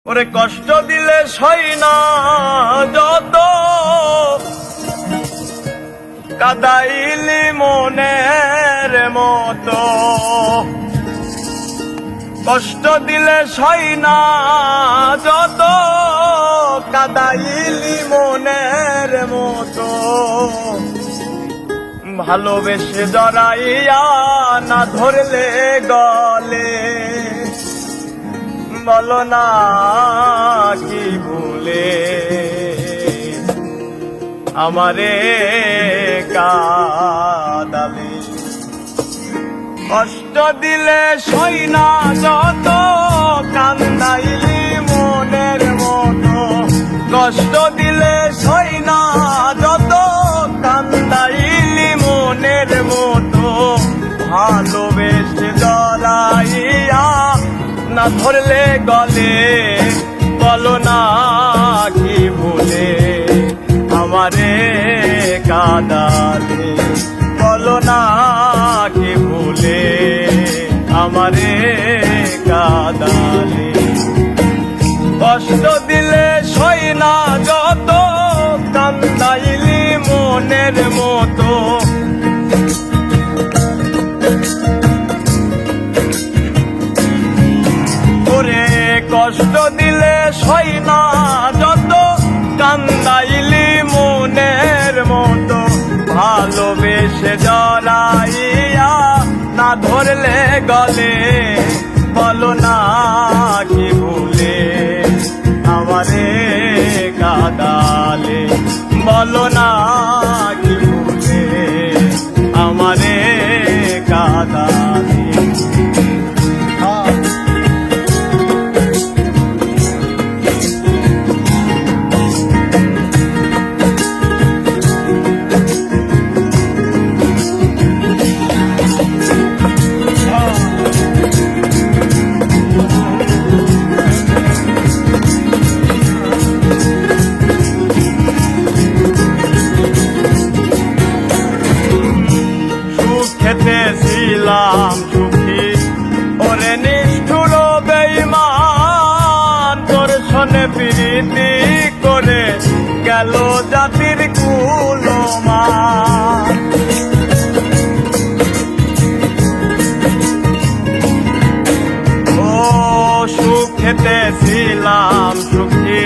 ওরে কষ্ট দিলে সই না যত কাদাইলি মনের মতো, কষ্ট দিলে সই না যত কাদাইলি মনের মতো, ভালোবেসে জড়াইয়া না ধরলে গলে, বলো না কি ভুলে আমারে কাঁদালে। কষ্ট দিলে সই না যত কান্দাইলি মনের মতো, কষ্ট দিলে সই না যত কান্দাইলি মনের মতো, ভালোবেসে জড়াইয়া না ধরলে গলে, বলো না কি ভুলে আমারে কাঁদালে, বলো না কি ভুলে আমারে কাঁদালে। কষ্ট দিলে সই না যত কান্দাইলি মনের মতো, কষ্ট দিলে সই না যত কান্দাইলি মনের মতো, ভালোবেসে জড়াইয়া না ধরলে গলে, বলো না কি ভুলে আমারে কাঁদালে, বলো না কি ভুলে আমারে কাঁদালে। খেতেছিলাম সুখী ওরে নিষ্ঠুর বেঈমান, তোর সনে প্রীতি করে গেল জাতির কুলমান। ও সুখ খেতেছিলাম সুখী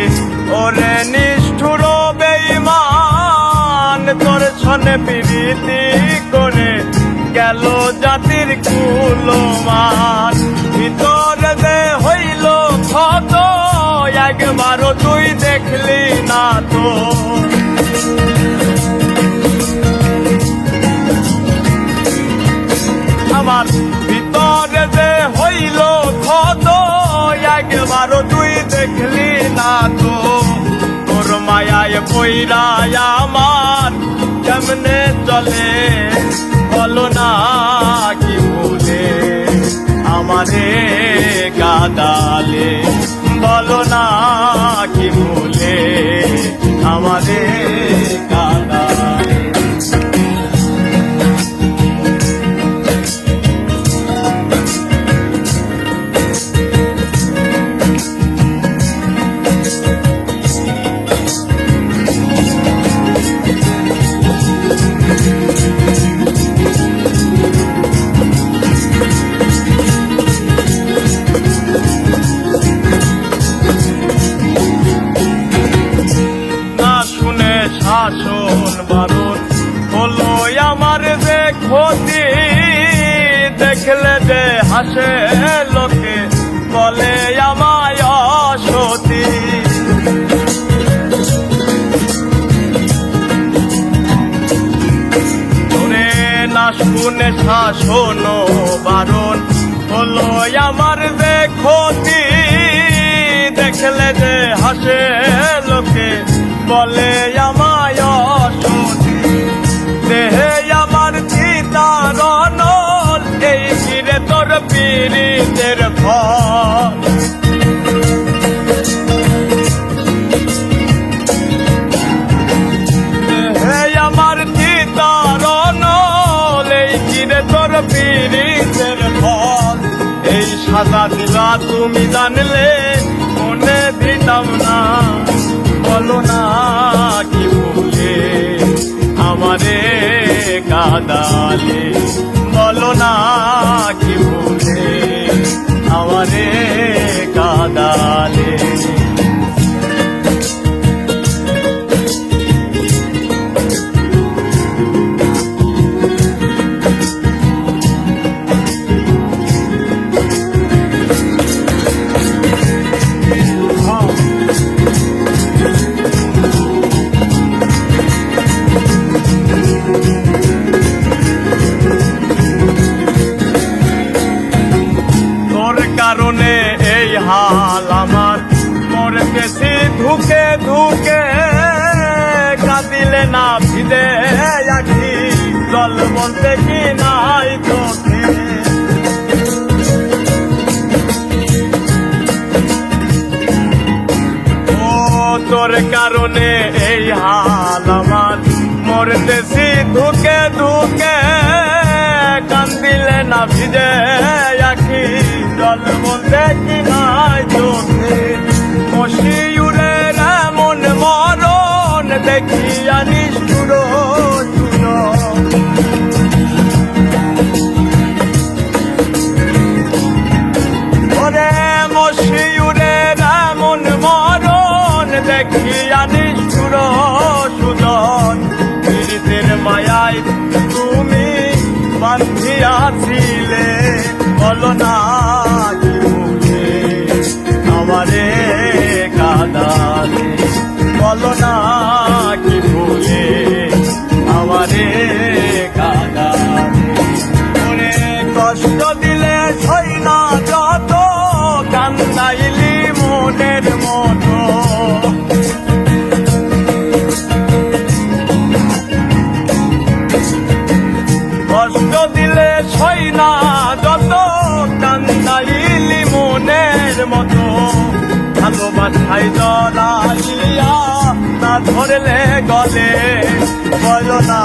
ওরে নিষ্ঠুর বেঈমান, তোর সনে প্রীতি করে গেল জাতির কুলমান। ভিতরে দে হইল ক্ষত একবারও তুই দেখলি না তো, আমার ভিতরে দে হইল ক্ষত একবারও তুই দেখলি না তো, তোর মায়ায় পইরায় আমার কেমনে চলে, বলো না কি ভুলে আমারে কাঁদালে, বলো না কি ভুলে আমারে কাঁদালে। শাসন বারণ হলো আমার যে ক্ষতি, দেখলে যে হাসে লোকে বলে আমায় অসতী। তোরে না শুনে শাসন বারণ হলো আমার যে ক্ষতি, দেখলে যে হাসে লোকে বলে আমায় অসতী। দেহে আমার চিতার অনল এই চিরে তোর পীড়িতের ফল, দেহে আমার চিতার অনল এই চিরে তোর পীড়িতের ফল। এই সাজা দিলা তুমি জানলে মনে পাইলাম না, বলো না কি ভুলে আমারে কাঁদালে, বলো না কি ভুলে আমারে কাঁদালে। কারণে এই হাল আমার, মরতেছি ধুকে ধুকে, কাঁদিলে না ভিদে আখি, জল বলতে কি নাই চোখে। ও তোর কারণে এই হাল আমার, মরতেছি ধুকে ধুকে, কান্দিলে না ভিজে আখি, জল বলতে কি নাই চোখে। মশিউরের এমন মরণ দেখিয়া নিষ্ঠুর চুর, ওরে মশিউরের এমন মরণ দেখিয়া নিষ্ঠুর সুজন, পীড়িতের মায়ায় তুমি বান্ধিয়াছিলে, বলো না কি ভুলে আমারে কাঁদালে, বলো না কি ভুলে আমারে কাঁদালে। ওরে কষ্ট দিলে সই না যত, কান্দাইলি মনের মতো, কষ্ট দিলে সই না যত, কান্দাইলি মনের মতো। ভালোবাসায় জড়াইয়া না ধরলে গলে, বলো না